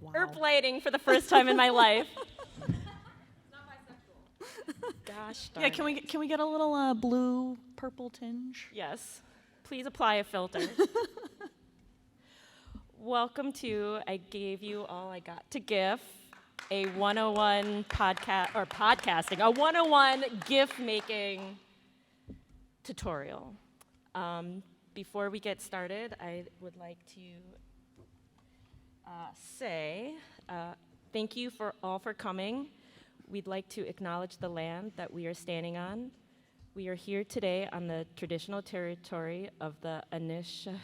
Erp lighting for the first time in my life. It's not bisexual. Gosh darn. Yeah, can we get a little blue purple tinge? Yes. Please apply a filter. Welcome to I Gave You All I Got to GIF, a 101 podcasting, a 101 GIF making tutorial. Before we get started, I would like to say thank you all for coming. We'd like to acknowledge the land that we are standing on. We are here today on the traditional territory of the Anishinaabe,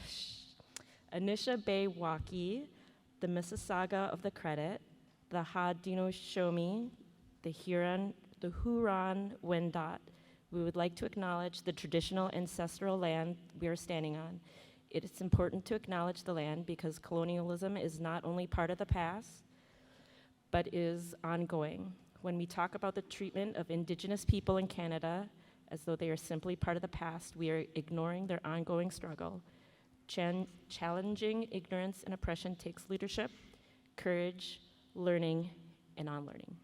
the Mississauga of the Credit, the Haudenosaunee, the Huron-Wendat. We would like to acknowledge the traditional ancestral land we are standing on. It is important to acknowledge the land because colonialism is not only part of the past, but is ongoing. When we talk about the treatment of Indigenous people in Canada as though they are simply part of the past, we are ignoring their ongoing struggle. Challenging ignorance and oppression takes leadership, courage, learning, and unlearning.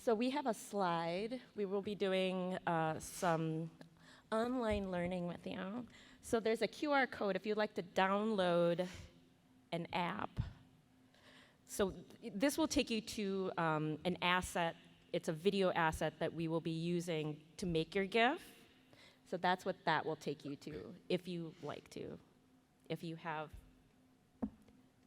So we have a slide. We will be doing some online learning with you. So there's a QR code if you'd like to download an app. So this will take you to an asset. It's a video asset that we will be using to make your GIF. So that's what that will take you to, if you like to, if you have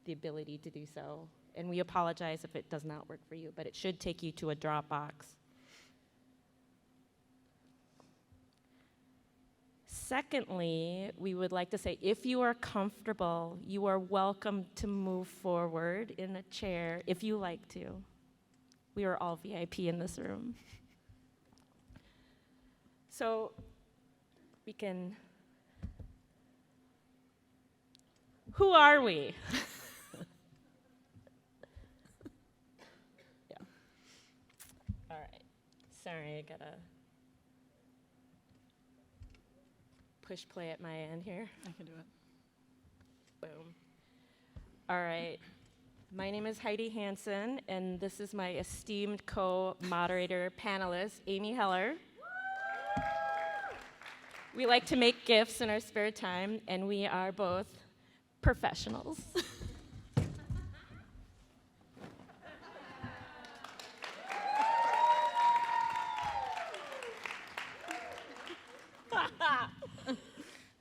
the ability to do so. And we apologize if it does not work for you, but it should take you to a Dropbox. Secondly, we would like to say, if you are comfortable, you are welcome to move forward in a chair if you like to. We are all VIP in this room. So we can, who are we? Yeah. All right. Sorry, I gotta push play at my end here. I can do it. Boom. All right. My name is Heidi Hanson, and this is my esteemed co-moderator panelist, Amy Heller. We like to make GIFs in our spare time, and we are both professionals.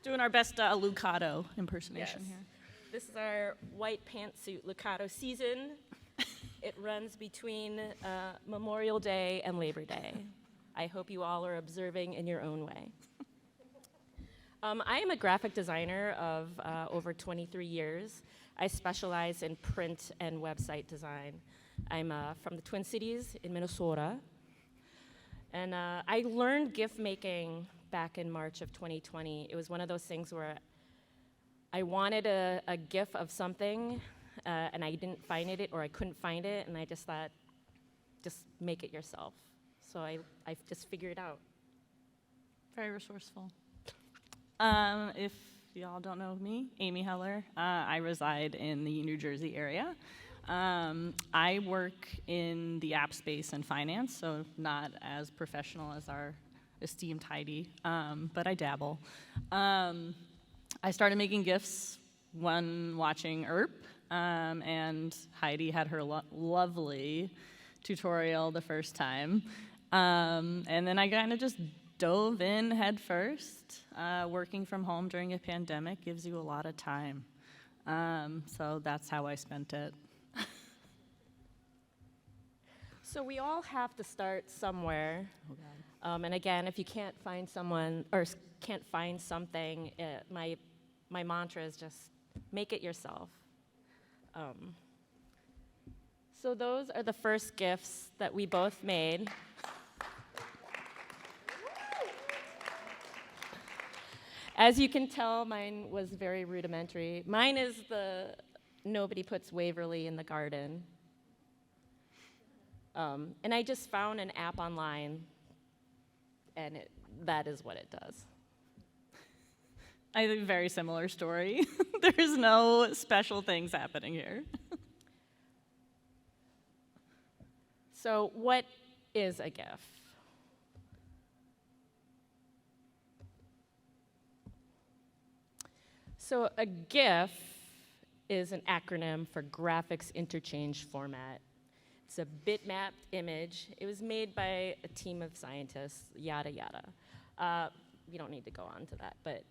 Doing our best Lucado impersonation Yes. here. This is our white pantsuit Lucado season. It runs between Memorial Day and Labor Day. I hope you all are observing in your own way. I am a graphic designer of over 23 years. I specialize in print and website design. I'm from the Twin Cities in Minnesota. And I learned GIF making back in March of 2020. It was one of those things where I wanted a GIF of something, and I didn't find it, or I couldn't find it, and I just thought, just make it yourself. So I just figured it out. Very resourceful. If y'all don't know me, Amy Heller. I reside in the New Jersey area. I work in the app space and finance, so not as professional as our esteemed Heidi, but I dabble. I started making GIFs when watching ERP, and Heidi had her lovely tutorial the first time. And then I kind of just dove in head first. Working from home during a pandemic gives you a lot of time. So that's how I spent it. So we all have to start somewhere. Oh, God. And again, if you can't find someone or can't find something, my mantra is just make it yourself. So those are the first GIFs that we both made. As you can tell, mine was very rudimentary. Mine is the nobody puts Waverly in the garden. And I just found an app online, and that is what it does. I think very similar story. There's no special things happening here. So what is a GIF? So a GIF is an acronym for Graphics Interchange Format. It's a bitmapped image. It was made by a team of scientists, yada, yada. We don't need to go on to that, but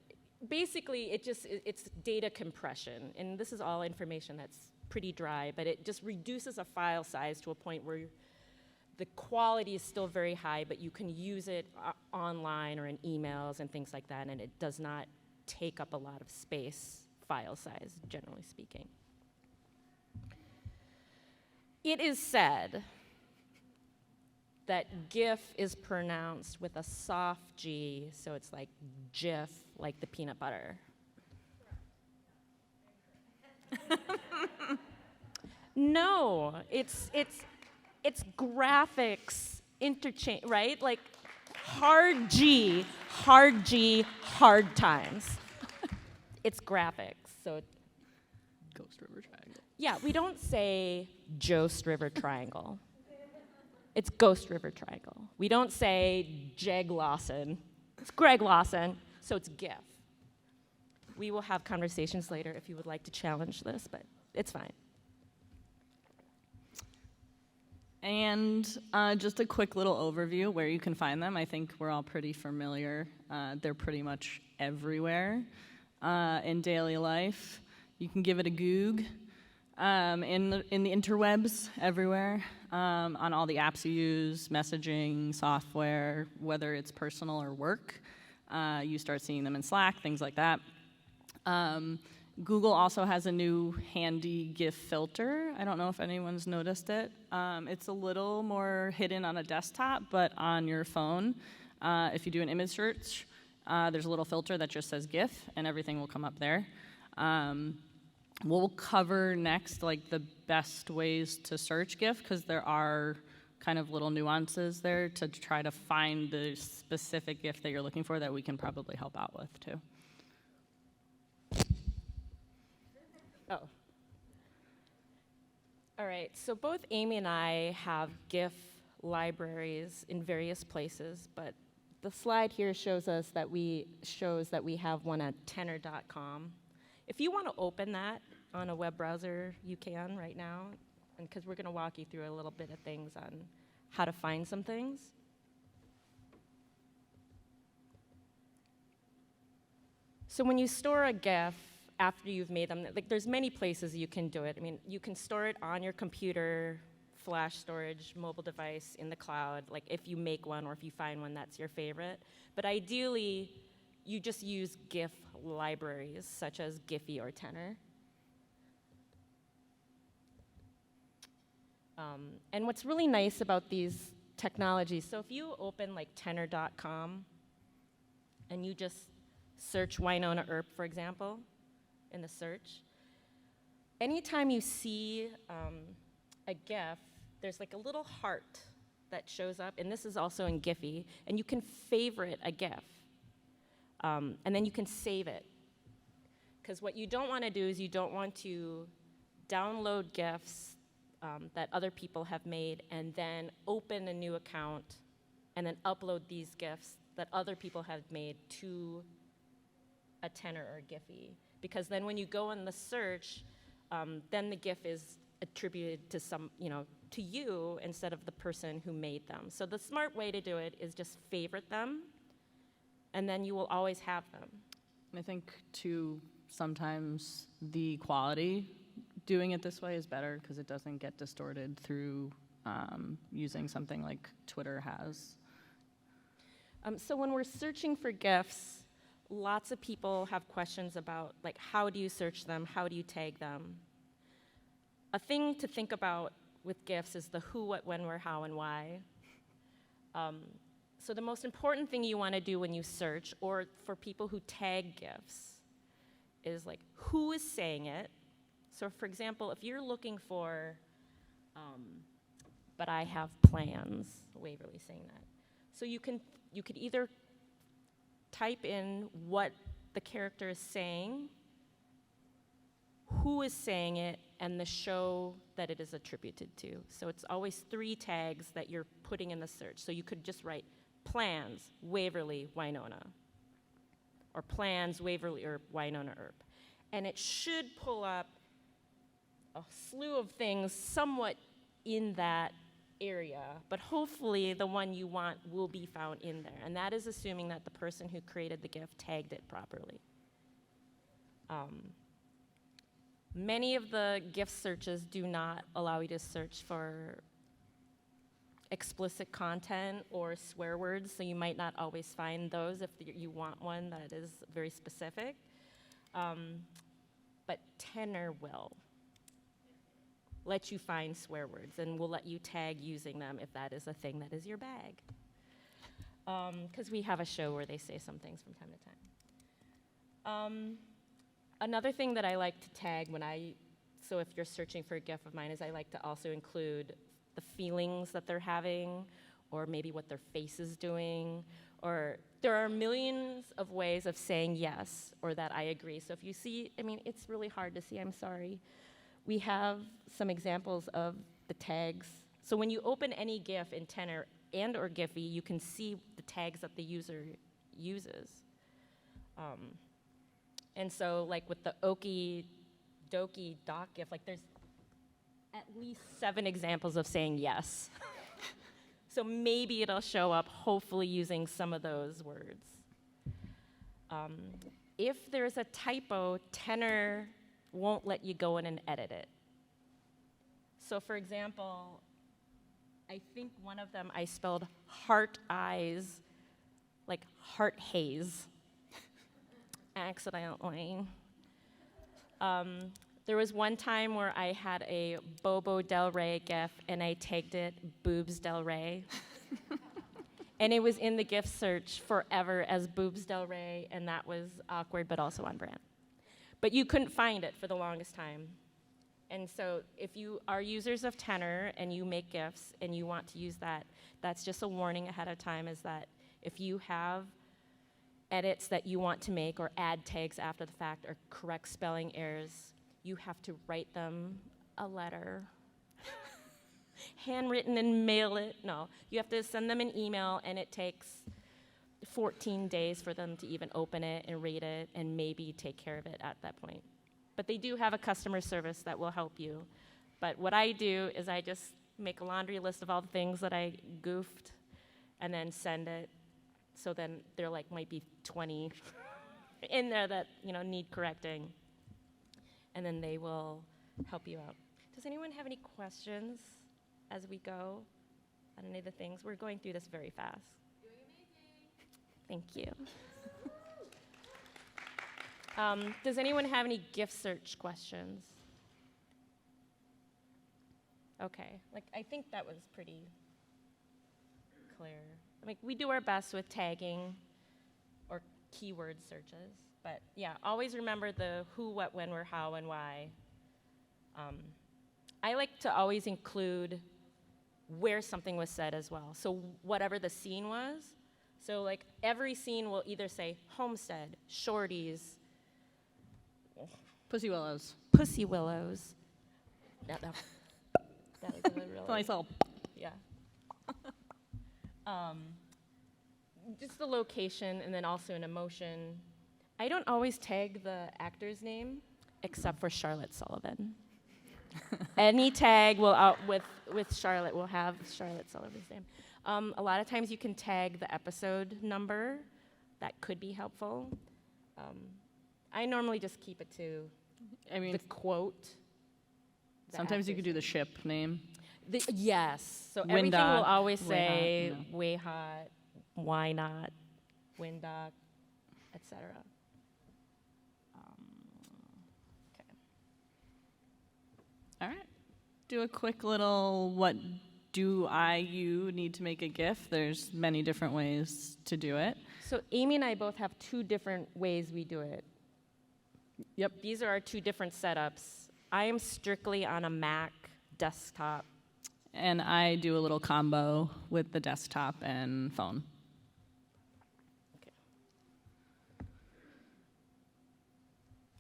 basically it's data compression, and this is all information that's pretty dry, but it just reduces a file size to a point where the quality is still very high, but you can use it online or in emails and things like that, and it does not take up a lot of space, file size, generally speaking. It is said that GIF is pronounced with a soft G, so it's like GIF, like the peanut butter. No, it's graphics interchange, right? Like hard G, hard times. It's graphics, so. Ghost River Triangle. Yeah, we don't say Jost River Triangle. It's Ghost River Triangle. We don't say Jeg Lawson. It's Greg Lawson, so it's GIF. We will have conversations later if you would like to challenge this, but it's fine. And just a quick little overview where you can find them. I think we're all pretty familiar. They're pretty much everywhere in daily life. You can give it a Goog. In the interwebs, everywhere, on all the apps you use, messaging, software, whether it's personal or work. You start seeing them in Slack, things like that. Google also has a new handy GIF filter. I don't know if anyone's noticed it. It's a little more hidden on a desktop, but on your phone, if you do an image search, there's a little filter that just says GIF, and everything will come up there. We'll cover next like the best ways to search GIF, because there are kind of little nuances there to try to find the specific GIF that you're looking for that we can probably help out with too. Oh. All right, so both Amy and I have GIF libraries in various places, but the slide here shows that we have one at tenor.com. If you want to open that on a web browser, you can right now, and because we're going to walk you through a little bit of things on how to find some things. So when you store a GIF after you've made them, like there's many places you can do it. I mean, you can store it on your computer, flash storage, mobile device, in the cloud, like if you make one or if you find one that's your favorite. But ideally, you just use GIF libraries, such as Giphy or Tenor. And what's really nice about these technologies, so if you open like tenor.com and you just search Winona Earp, for example, in the search, anytime you see a GIF, there's like a little heart that shows up, and this is also in Giphy, and you can favorite a GIF. And then you can save it. Because what you don't want to do is you don't want to download GIFs that other people have made and then open a new account and then upload these GIFs that other people have made to a Tenor or Giphy. Because then when you go in the search, then the GIF is attributed to to you instead of the person who made them. So the smart way to do it is just favorite them, and then you will always have them. I think, too, sometimes the quality doing it this way is better because it doesn't get distorted through using something like Twitter has. So when we're searching for GIFs, lots of people have questions about, like, how do you search them? How do you tag them? A thing to think about with GIFs is the who, what, when, where, how, and why. So the most important thing you want to do when you search, or for people who tag GIFs, is like, who is saying it? So for example, if you're looking for, but I have plans, Waverly saying that. So you could either type in what the character is saying, who is saying it, and the show that it is attributed to. So it's always 3 tags that you're putting in the search. So you could just write plans, Waverly, Winona, or plans, Waverly, or Winona, Earp. And it should pull up a slew of things somewhat in that area, but hopefully the one you want will be found in there. And that is assuming that the person who created the GIF tagged it properly. Many of the GIF searches do not allow you to search for explicit content or swear words, so you might not always find those if you want one that is very specific. But Tenor will let you find swear words and will let you tag using them if that is a thing that is your bag. Because we have a show where they say some things from time to time. Another thing that I like to tag so if you're searching for a GIF of mine, is I like to also include the feelings that they're having, or maybe what their face is doing, or there are millions of ways of saying yes, or that I agree. So if you see, it's really hard to see, I'm sorry. We have some examples of the tags. So when you open any GIF in Tenor and or Giphy, you can see the tags that the user uses. And so like with the okie dokie doc GIF, like there's at least 7 examples of saying yes. So maybe it'll show up, hopefully using some of those words. If there's a typo, Tenor won't let you go in and edit it. So for example, I think one of them I spelled heart eyes, like heart haze, accidentally. There was one time where I had a Bobo Del Rey GIF and I tagged it Boobs Del Rey. And it was in the GIF search forever as Boobs Del Rey, and that was awkward but also on brand. But you couldn't find it for the longest time. And so if you are users of Tenor and you make GIFs and you want to use that, that's just a warning ahead of time, is that if you have edits that you want to make or add tags after the fact or correct spelling errors, you have to write them a letter, handwritten, and mail it. No, you have to send them an email, and it takes 14 days for them to even open it and read it and maybe take care of it at that point. But they do have a customer service that will help you. But what I do is I just make a laundry list of all the things that I goofed and then send it. So then there might be 20 in there that need correcting. And then they will help you out. Does anyone have any questions as we go on any of the things? We're going through this very fast. Thank you. Does anyone have any GIF search questions? Okay, I think that was pretty clear. We do our best with tagging or keyword searches, but yeah, always remember the who, what, when, where, how, and why. I like to always include where something was said as well. So whatever the scene was. So every scene will either say homestead, shorties, Pussy Willows. Pussy Willows. That was a really Nice little. Yeah. Just the location and then also an emotion. I don't always tag the actor's name except for Charlotte Sullivan. Any tag will with Charlotte will have Charlotte Sullivan's name. A lot of times you can tag the episode number. That could be helpful. I normally just keep it to the quote. Sometimes you could do the ship name. Yes. So Windock, everything will always way say hot, way hot, why not, Windock, etc. Okay. All right. Do a quick little what do you need to make a GIF. There's many different ways to do it. So Amy and I both have 2 different ways we do it. Yep. These are our 2 different setups. I am strictly on a Mac desktop. And I do a little combo with the desktop and phone. Okay.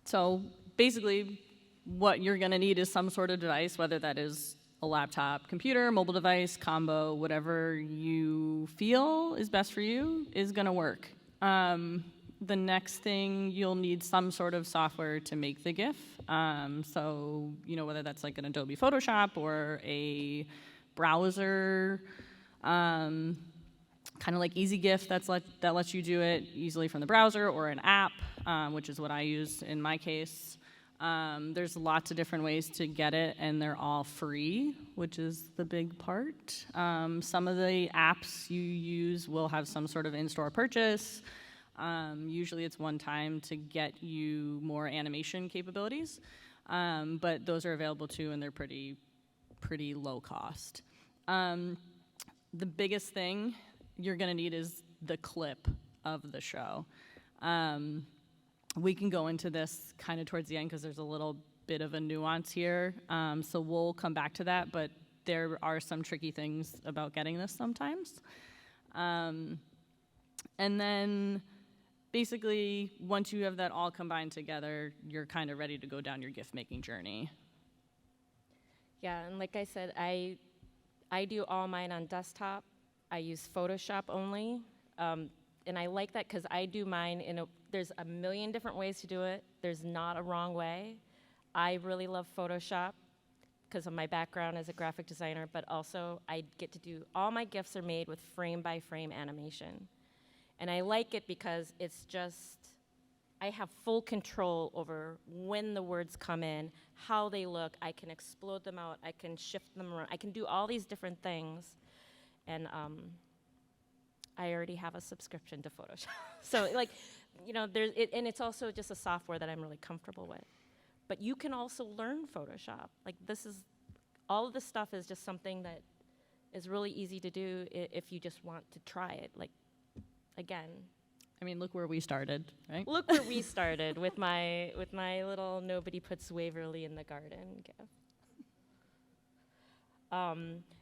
So basically, what you're going to need is some sort of device, whether that is a laptop, computer, mobile device, combo, whatever you feel is best for you is going to work. The next thing, you'll need some sort of software to make the GIF. So, whether that's like an Adobe Photoshop or a browser, kind of like Easy GIF that lets you do it easily from the browser, or an app, which is what I use in my case. There's lots of different ways to get it, and they're all free, which is the big part. Some of the apps you use will have some sort of in-store purchase. Usually it's one time to get you more animation capabilities, but those are available too, and they're pretty low cost. The biggest thing you're going to need is the clip of the show. We can go into this kind of towards the end because there's a little bit of a nuance here, so we'll come back to that, but there are some tricky things about getting this sometimes. And then basically, once you have that all combined together, you're kind of ready to go down your GIF making journey. Yeah, and like I said, I do all mine on desktop. I use Photoshop only, and I like that because I do mine there's a million different ways to do it. There's not a wrong way. I really love Photoshop because of my background as a graphic designer, but also I get to do, all my GIFs are made with frame-by-frame animation. And I like it because it's just, I have full control over when the words come in, how they look. I can explode them out. I can shift them around. I can do all these different things. And I already have a subscription to Photoshop. So and it's also just a software that I'm really comfortable with. But you can also learn Photoshop. All of this stuff is just something that is really easy to do if you just want to try it. Again. I mean, look where we started, right? Look where we started with my little "Nobody Puts Waverly in the Garden" GIF.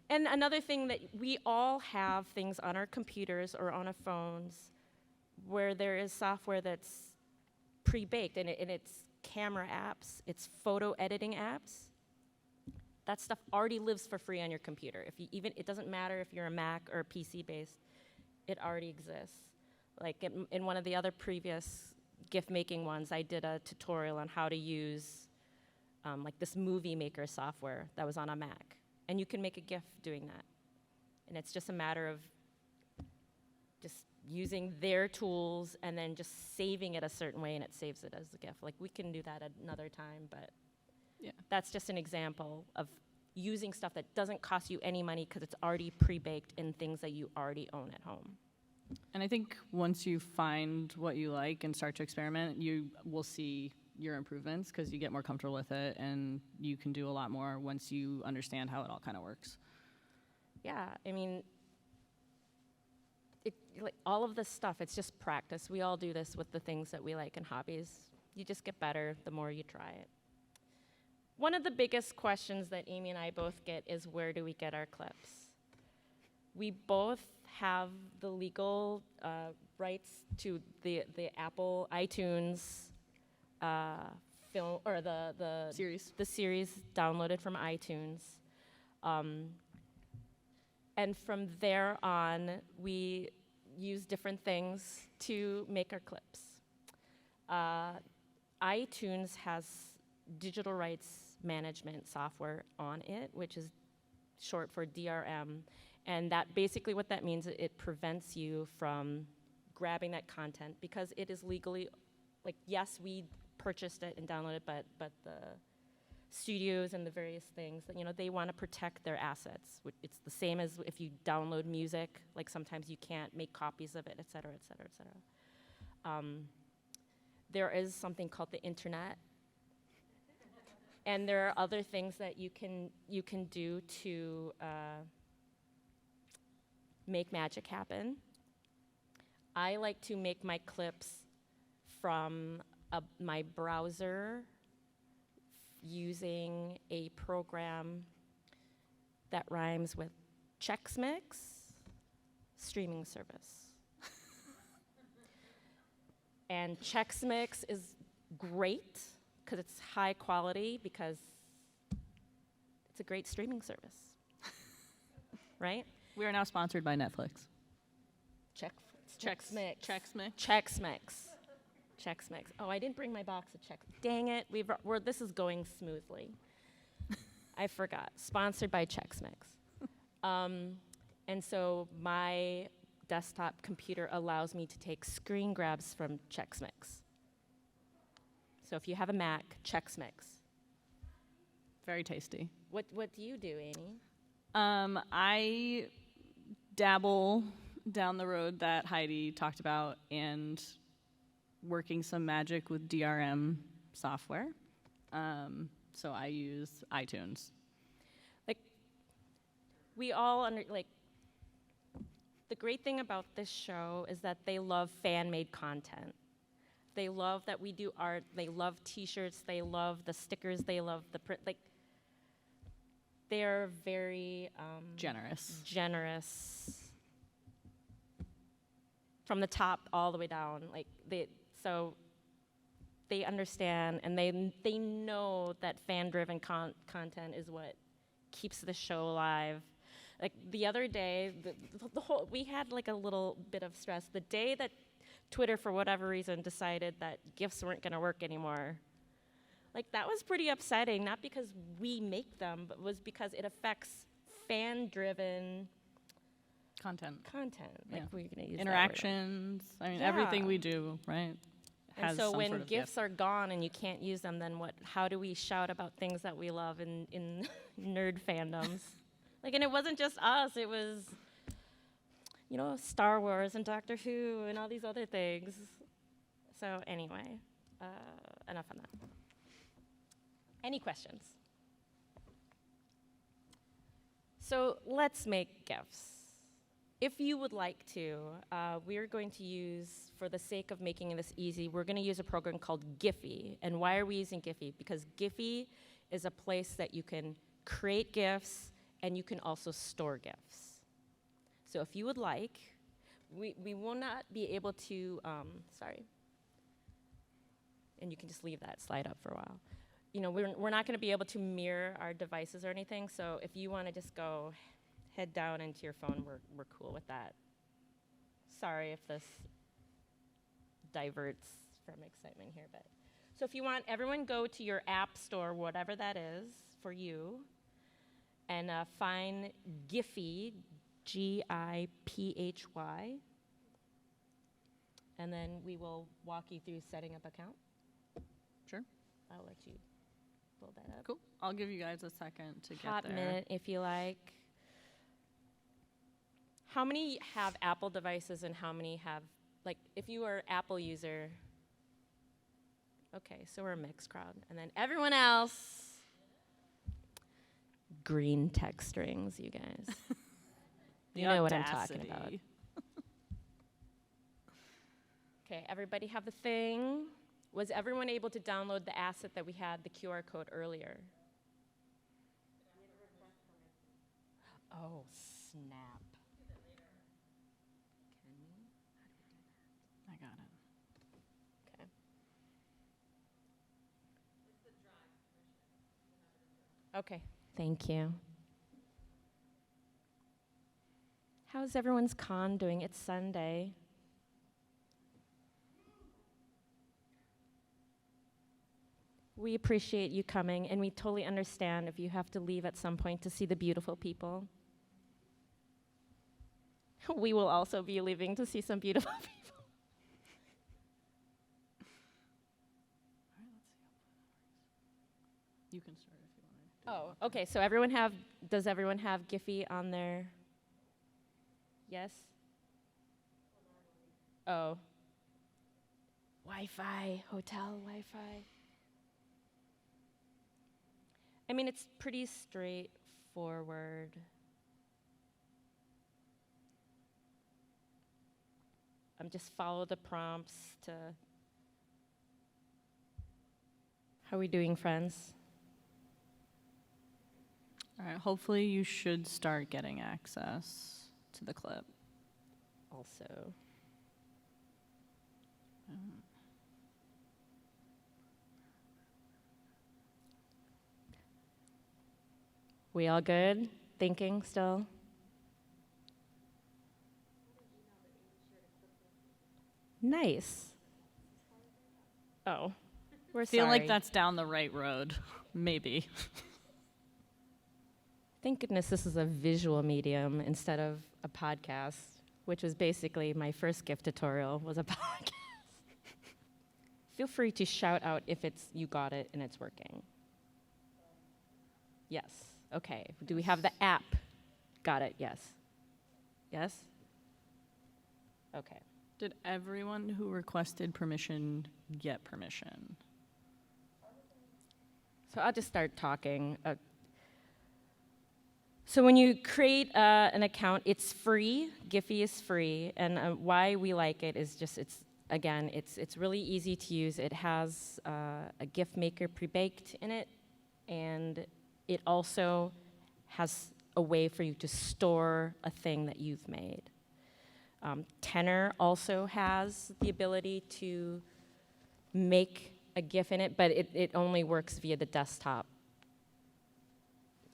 And another thing that we all have things on our computers or on our phones where there is software that's pre-baked, and it's camera apps, it's photo editing apps. That stuff already lives for free on your computer. It doesn't matter if you're a Mac or PC based, it already exists. Like in one of the other previous GIF making ones, I did a tutorial on how to use this movie maker software that was on a Mac. And you can make a GIF doing that. And it's just a matter of just using their tools and then just saving it a certain way, and it saves it as a GIF. We can do that at another time, but yeah, that's just an example of using stuff that doesn't cost you any money because it's already pre-baked in things that you already own at home. And I think once you find what you like and start to experiment, you will see your improvements because you get more comfortable with it, and you can do a lot more once you understand how it all kind of works. Yeah, I mean, all of this stuff, it's just practice. We all do this with the things that we like and hobbies. You just get better the more you try it. One of the biggest questions that Amy and I both get is, where do we get our clips? We both have the legal rights to the Apple iTunes film, or the series downloaded from iTunes. And from there on, we use different things to make our clips. iTunes has digital rights management software on it, which is short for DRM. And that basically what that means, it prevents you from grabbing that content because it is legally, yes, we purchased it and downloaded it, but the studios and the various things, they want to protect their assets. It's the same as if you download music, sometimes you can't make copies of it, et cetera, et cetera, et cetera. There is something called the internet, and there are other things that you can do to make magic happen. I like to make my clips from my browser using a program that rhymes with Chex Mix streaming service. And Chex Mix is great because it's high quality, because it's a great streaming service, right? We are now sponsored by Netflix. Chex Mix. Chex Mix. Chex Mix. Chex Mix. Oh, I didn't bring my box of Chex. Dang it. This is going smoothly. I forgot. Sponsored by Chex Mix. And so my desktop computer allows me to take screen grabs from Chex Mix. So if you have a Mac, Chex Mix. Very tasty. What do you do, Amy? I dabble down the road that Heidi talked about and working some magic with DRM software. So I use iTunes. Like, we all the great thing about this show is that they love fan-made content. They love that we do art. They love T-shirts. They love the stickers. They love the print. Like, they're very Generous. From the top all the way down. Like so they understand, and they know that fan-driven content is what keeps the show alive. Like the other day, we had like a little bit of stress. The day that Twitter, for whatever reason, decided that GIFs weren't going to work anymore, like that was pretty upsetting. Not because we make them, but was because it affects fan-driven Content. Like Yeah. we're going to use Interactions. I mean, everything we do, right? And has so some when sort of GIFs GIF. are gone and you can't use them, then what? How do we shout about things that we love in nerd fandoms? Like, and it wasn't just us. It was, Star Wars and Doctor Who and all these other things. So anyway, enough on that. Any questions? So let's make GIFs. If you would like to, we're going to use, for the sake of making this easy, we're going to use a program called Giphy. And why are we using Giphy? Because Giphy is a place that you can create GIFs and you can also store GIFs. So if you would like, we will not be able to, and you can just leave that slide up for a while. We're not going to be able to mirror our devices or anything, so if you want to just go head down into your phone, we're cool with that. Sorry if this diverts from excitement here, but so if you want, everyone go to your app store, whatever that is for you, and find Giphy, Giphy, and then we will walk you through setting up account. Sure. I'll let you pull that up. Cool. I'll give you guys a second to Hot get there. minute, if you like. How many have Apple devices and how many have, if you are an Apple user, okay, so we're a mixed crowd. And then everyone else, green text strings, you guys. You know what I'm talking about. Okay, everybody have the thing. Was everyone able to download the asset that we had, the QR code earlier? Oh, snap. I got it. Okay. Okay, thank you. How's everyone's con doing? It's Sunday. We appreciate you coming, and we totally understand if you have to leave at some point to see the beautiful people. We will also be leaving to see some beautiful people. You can start if you want to. Oh, okay, so does everyone have Giphy on their, yes? Oh. Wi-Fi, hotel Wi-Fi. I mean, it's pretty straightforward. Just follow the prompts to. How are we doing, friends? All right, hopefully you should start getting access to the clip. Also. We all good? Thinking still? Nice. Oh, we're Feel sorry. like that's down the right road, maybe. Thank goodness this is a visual medium instead of a podcast, which was basically my first GIF tutorial was a podcast. Feel free to shout out if you got it and it's working. Yes. Okay. Do we have the app? Got it. Yes. Yes? Okay. Did everyone who requested permission get permission? So I'll just start talking. So when you create an account, it's free. Giphy is free, and why we like it is just it's really easy to use. It has a GIF maker pre-baked in it, and it also has a way for you to store a thing that you've made. Tenor also has the ability to make a GIF in it, but it only works via the desktop.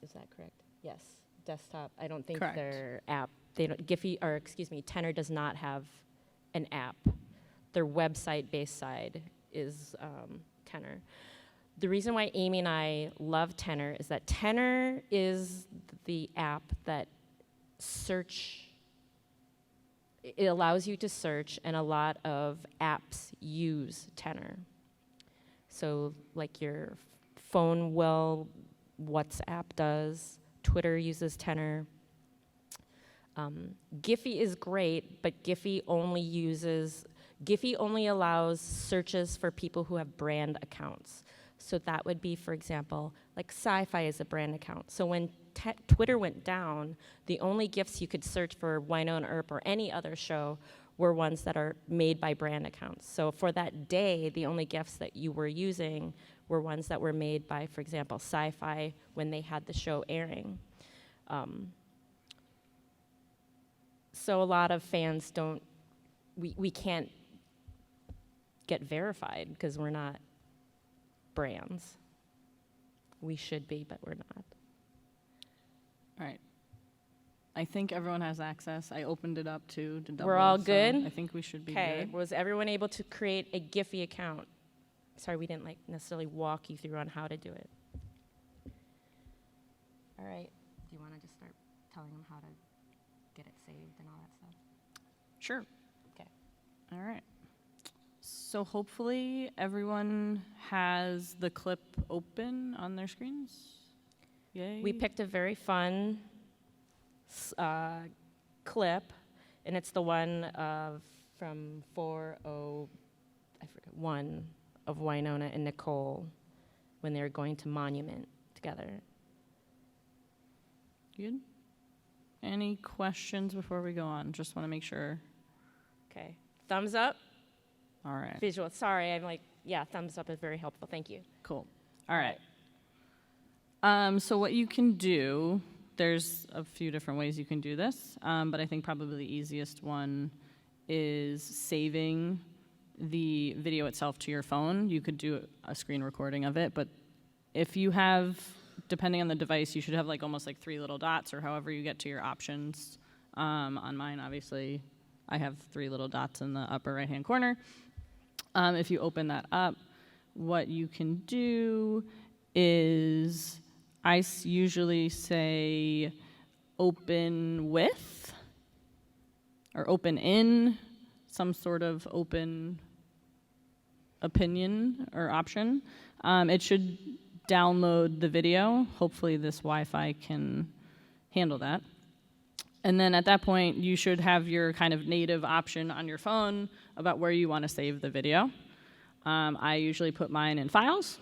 Is that correct? Yes, desktop. I don't think Correct. their app. They don't. Tenor does not have an app. Their website-based side is Tenor. The reason why Amy and I love Tenor is that Tenor is the app that it allows you to search, and a lot of apps use Tenor. So like your phone WhatsApp does, Twitter uses Tenor. Giphy is great, but Giphy only allows searches for people who have brand accounts. So that would be, for example, like Sci-Fi is a brand account. So when Twitter went down, the only GIFs you could search for Wynonna Earp or any other show were ones that are made by brand accounts. So for that day, the only GIFs that you were using were ones that were made by, for example, Sci-Fi when they had the show airing. So a lot of fans we can't get verified because we're not brands. We should be, but we're not. All right. I think everyone has access. I opened it up to double. We're all so good? I think we should be Okay, good. was everyone able to create a Giphy account? Sorry, we didn't necessarily walk you through on how to do it. All right, do you want to just start telling them how to get it saved and all that stuff? Sure. Okay. All right. So hopefully everyone has the clip open on their screens. Yay. We picked a very fun clip, and it's the one from 401 of Wynonna and Nicole when they were going to Monument together. Good. Any questions before we go on? Just want to make sure. Okay, thumbs up. All right. Visual. Sorry, thumbs up is very helpful. Thank you. Cool. All right. So what you can do, there's a few different ways you can do this, but I think probably the easiest one is saving the video itself to your phone. You could do a screen recording of it, but if you have, depending on the device, you should have almost 3 little dots or however you get to your options. On mine, obviously, I have 3 little dots in the upper right-hand corner. If you open that up, what you can do is I usually say open with or open in some sort of open opinion or option. It should download the video. Hopefully this Wi-Fi can handle that. And then at that point, you should have your kind of native option on your phone about where you want to save the video. I usually put mine in files.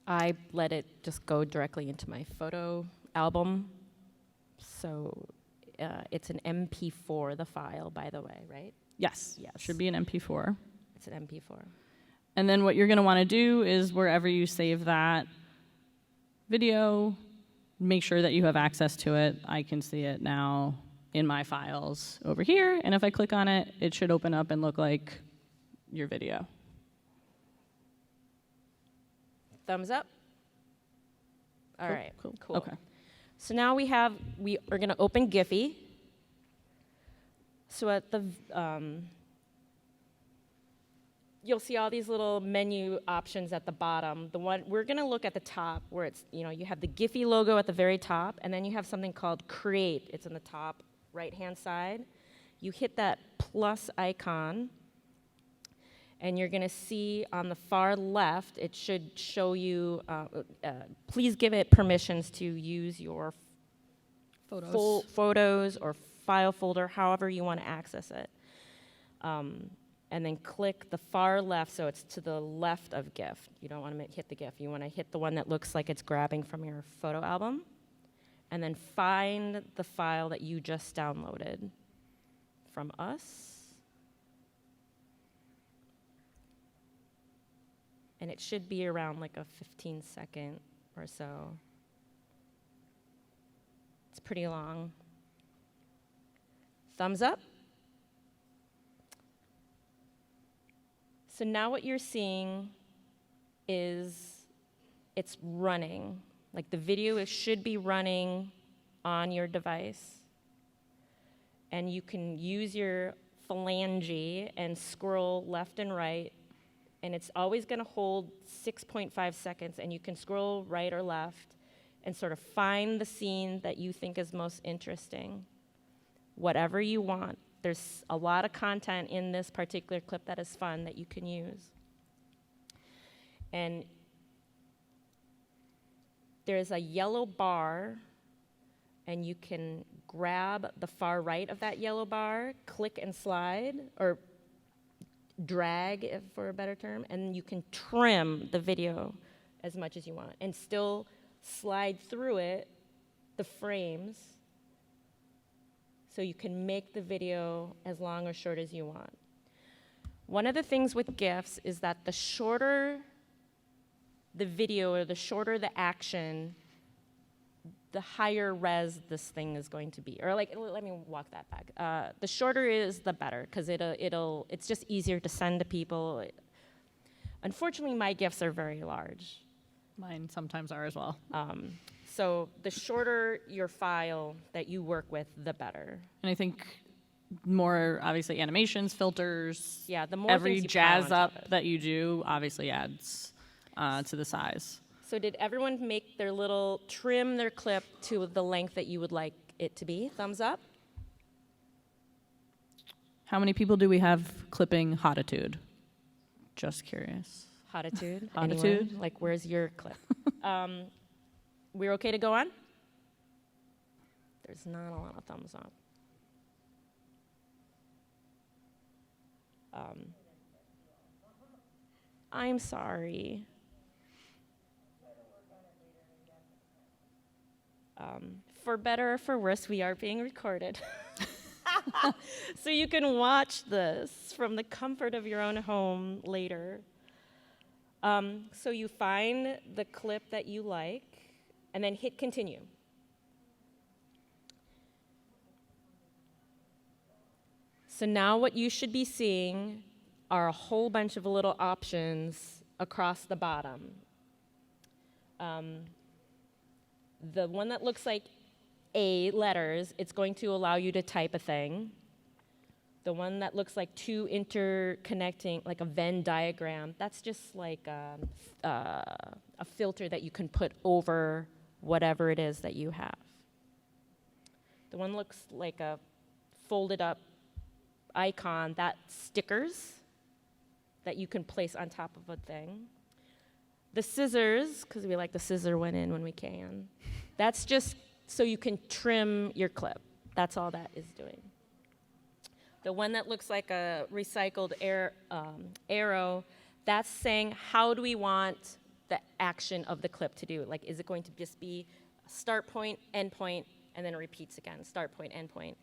I let it just go directly into my photo album. So it's an MP4, the file, by the way, right? Yes. Yes. Should be an MP4. It's an MP4. And then what you're going to want to do is wherever you save that video, make sure that you have access to it. I can see it now in my files over here. And if I click on it, it should open up and look like your video. Thumbs up? All right. Cool. Cool. Okay. So now we are going to open Giphy. So at the, you'll see all these little menu options at the bottom. The one, we're going to look at the top where it's, you have the Giphy logo at the very top, and then you have something called Create. It's in the top right-hand side. You hit that plus icon, and you're going to see on the far left, it should show you, please give it permissions to use your photos or file folder, however you want to access it. And then click the far left, so it's to the left of GIF. You don't want to hit the GIF. You want to hit the one that looks like it's grabbing from your photo album. And then find the file that you just downloaded from us. And it should be around like a 15-second or so. It's pretty long. Thumbs up. So now what you're seeing is it's running. Like the video should be running on your device. And you can use your phalange and scroll left and right. And it's always going to hold 6.5 seconds. And you can scroll right or left and sort of find the scene that you think is most interesting. Whatever you want. There's a lot of content in this particular clip that is fun that you can use. And there's a yellow bar, and you can grab the far right of that yellow bar, click and slide, or drag, if for a better term, and you can trim the video as much as you want, and still slide through it, the frames, so you can make the video as long or short as you want. One of the things with GIFs is that the shorter the video or the shorter the action, the higher res this thing is going to be. Or like, let me walk that back. The shorter is, the better, because it's just easier to send to people. Unfortunately, my GIFs are very large. Mine sometimes are as well. So the shorter your file that you work with, the better. And I think more, obviously, animations, filters, yeah, the more every things you pile jazz on top up that you do obviously adds to the size. So did everyone make trim their clip to the length that you would like it to be? Thumbs up. How many people do we have clipping Hotitude? Just curious. Hotitude? Hotitude? Anyone? Like, where's your clip? We're okay to go on? There's not a lot of thumbs up. I'm sorry. For better or for worse, we are being recorded. So you can watch this from the comfort of your own home later. So you find the clip that you like, and then hit continue. So now what you should be seeing are a whole bunch of little options across the bottom. The one that looks like A letters, it's going to allow you to type a thing. The one that looks like two interconnecting, like a Venn diagram, that's just like a filter that you can put over whatever it is that you have. The one looks like a folded up icon, that's stickers that you can place on top of a thing. The scissors, because we like the scissor one in when we can, that's just so you can trim your clip. That's all that is doing. The one that looks like a recycled arrow, that's saying how do we want the action of the clip to do? Like, is it going to just be start point, end point, and then it repeats again, start point, end point?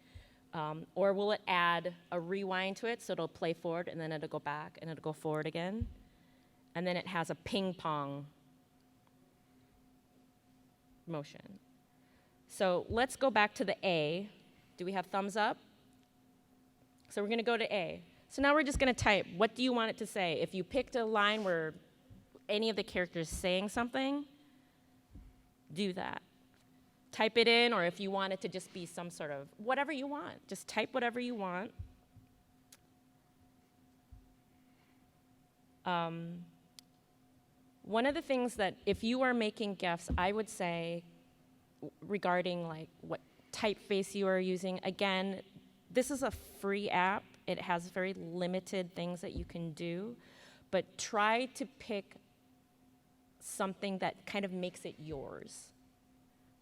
Or will it add a rewind to it, so it'll play forward, and then it'll go back, and it'll go forward again? And then it has a ping pong motion. So let's go back to the A. Do we have thumbs up? So we're going to go to A. So now we're just going to type, what do you want it to say? If you picked a line where any of the characters saying something, do that. type it in, or if you want it to just be some sort of whatever you want. Just type whatever you want. One of the things that if you are making GIFs, I would say regarding like what typeface you are using, again, this is a free app. It has very limited things that you can do, but try to pick something that kind of makes it yours.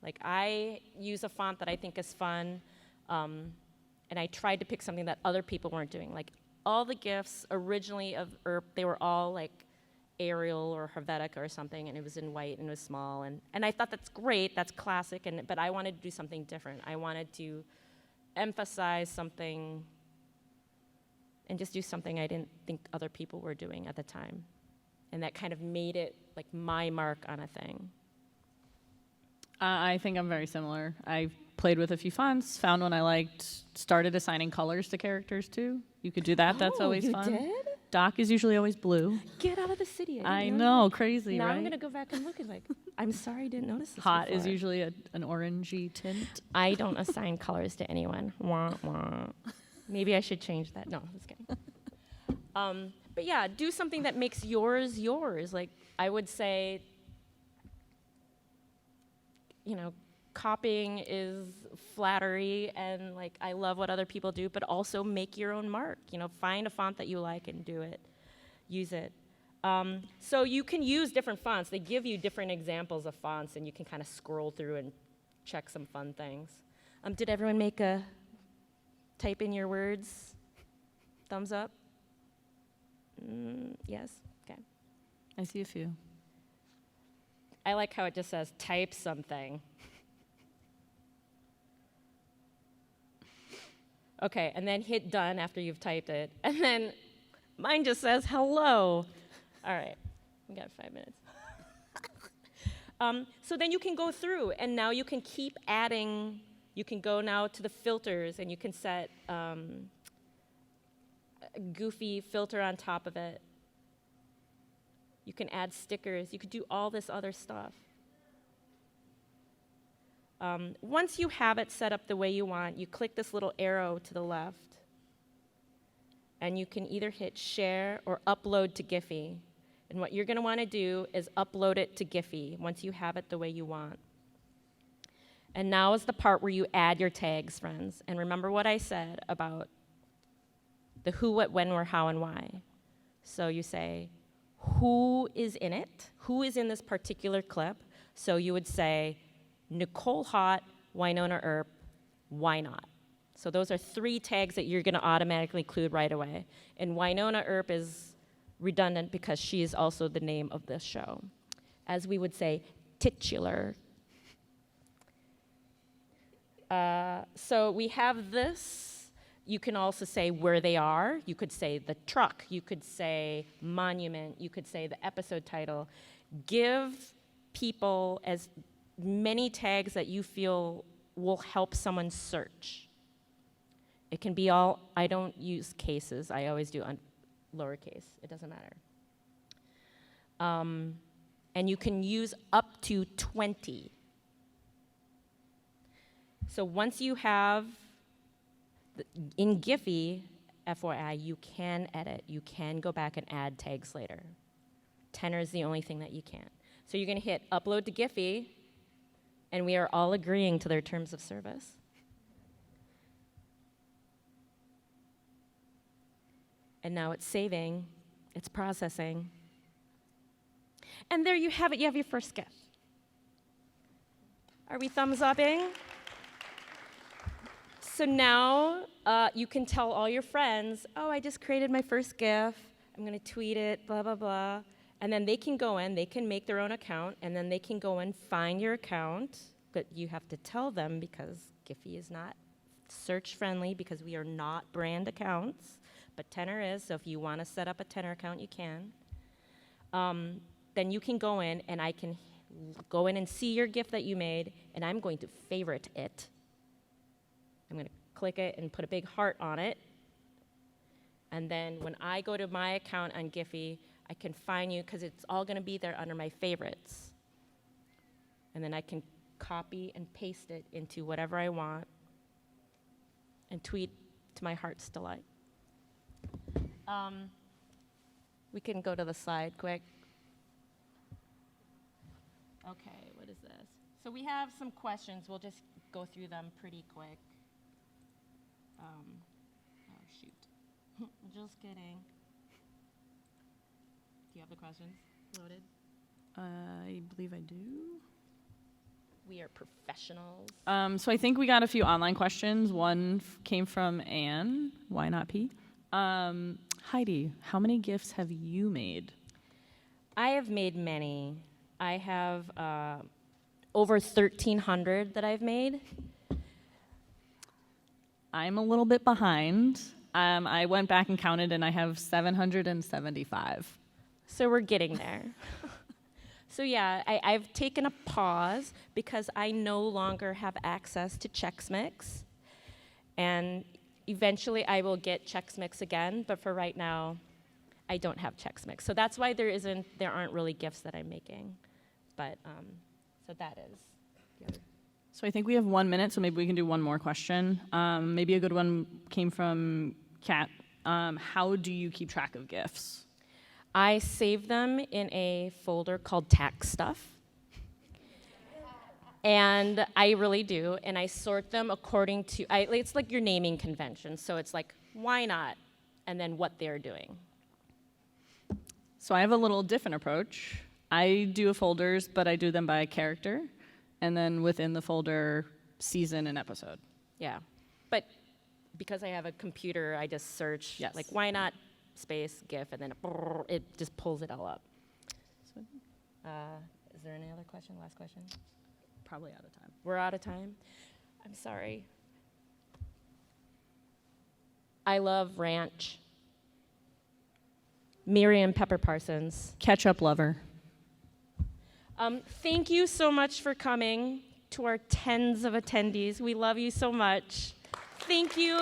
Like I use a font that I think is fun, and I tried to pick something that other people weren't doing. Like all the GIFs originally of ERP, they were all like Arial or Helvetica or something, and it was in white and it was small, and I thought that's great, that's classic, but I wanted to do something different. I wanted to emphasize something and just do something I didn't think other people were doing at the time. And that kind of made it like my mark on a thing. I think I'm very similar. I played with a few fonts, found one I liked, started assigning colors to characters too. You could do that, that's always you fun. Did? Doc is usually always blue. Get out of the city. I know, crazy, now right? I'm gonna go back and look and like, I'm sorry I didn't notice this Hot before. is usually an orangey tint. I don't assign colors to anyone. Wah, wah. Maybe I should change that. No, just kidding. But yeah, do something that makes yours yours. Like I would say, you know, copying is flattery, and like I love what other people do, but also make your own mark. You know, find a font that you like and do it, use it. So you can use different fonts. They give you different examples of fonts, and you can kind of scroll through and check some fun things. Did everyone make a type in your words? Thumbs up? Yes? Okay. I see a few. I like how it just says, type something. Okay, and then hit done after you've typed it. And then mine just says, hello. All right, we got 5 minutes. So then you can go through, and now you can keep adding. You can go now to the filters, and you can set a goofy filter on top of it. You can add stickers. You could do all this other stuff. Once you have it set up the way you want, you click this little arrow to the left, and you can either hit share or upload to Giphy. And what you're going to want to do is upload it to Giphy once you have it the way you want. And now is the part where you add your tags, friends. And remember what I said about the who, what, when, where, how, and why. So you say, who is in it? Who is in this particular clip? So you would say, Nicole Hott, Winona Earp, why not? So those are 3 tags that you're going to automatically include right away. And Winona Earp is redundant because she is also the name of this show. As we would say, titular. So we have this. You can also say where they are. You could say the truck. You could say monument. You could say the episode title. Give people as many tags that you feel will help someone search. It can be all, I don't use cases. I always do lowercase. It doesn't matter. And you can use up to 20. So once you have, in Giphy, FYI, you can edit. You can go back and add tags later. Tenor is the only thing that you can't. So you're going to hit upload to Giphy, and we are all agreeing to their terms of service. And now it's saving, it's processing. And there you have it, you have your first GIF. Are we thumbs upping? So now you can tell all your friends, oh, I just created my first GIF, I'm gonna tweet it, blah, blah, blah. And then they can go in, they can make their own account, and then they can go and find your account, but you have to tell them because Giphy is not search friendly because we are not brand accounts, but Tenor is, so if you wanna set up a Tenor account, you can. Then you can go in and I can go in and see your GIF that you made, and I'm going to favorite it. I'm gonna click it and put a big heart on it. And then when I go to my account on Giphy, I can find you because it's all gonna be there under my favorites. And then I can copy and paste it into whatever I want and tweet to my heart's delight. We can go to the slide quick. Okay, what is this? So we have some questions. We'll just go through them pretty quick. Oh, shoot. Just kidding. Do you have the questions loaded? I believe I do. We are professionals. So I think we got a few online questions. One came from Anne. Why not P? Heidi, how many GIFs have you made? I have made many. I have over 1,300 that I've made. I'm a little bit behind. I went back and counted, and I have 775. So we're getting there. So yeah, I've taken a pause because I no longer have access to Chex Mix. And eventually I will get Chex Mix again, but for right now, I don't have Chex Mix. So that's why there aren't really GIFs that I'm making. But, so that is the other. So I think we have 1 minute, so maybe we can do one more question. Maybe a good one came from Kat. How do you keep track of GIFs? I save them in a folder called tax stuff. And I really do. And I sort them according to, it's like your naming convention. So it's like, why not? And then what they're doing. So I have a little different approach. I do folders, but I do them by character. And then within the folder, season and episode. Yeah. But because I have a computer, I just search, Yes. like, why not space GIF, and then it just pulls it all up. So Is there any other question? Last question? probably out of time. We're out of time. I'm sorry. I love ranch. Miriam Pepper Parsons. Ketchup lover. Thank you so much for coming to our tens of attendees. We love you so much. Thank you.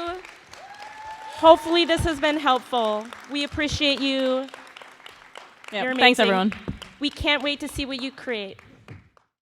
Hopefully this has been helpful. We appreciate you. Yeah, You're thanks amazing. everyone. We can't wait to see what you create.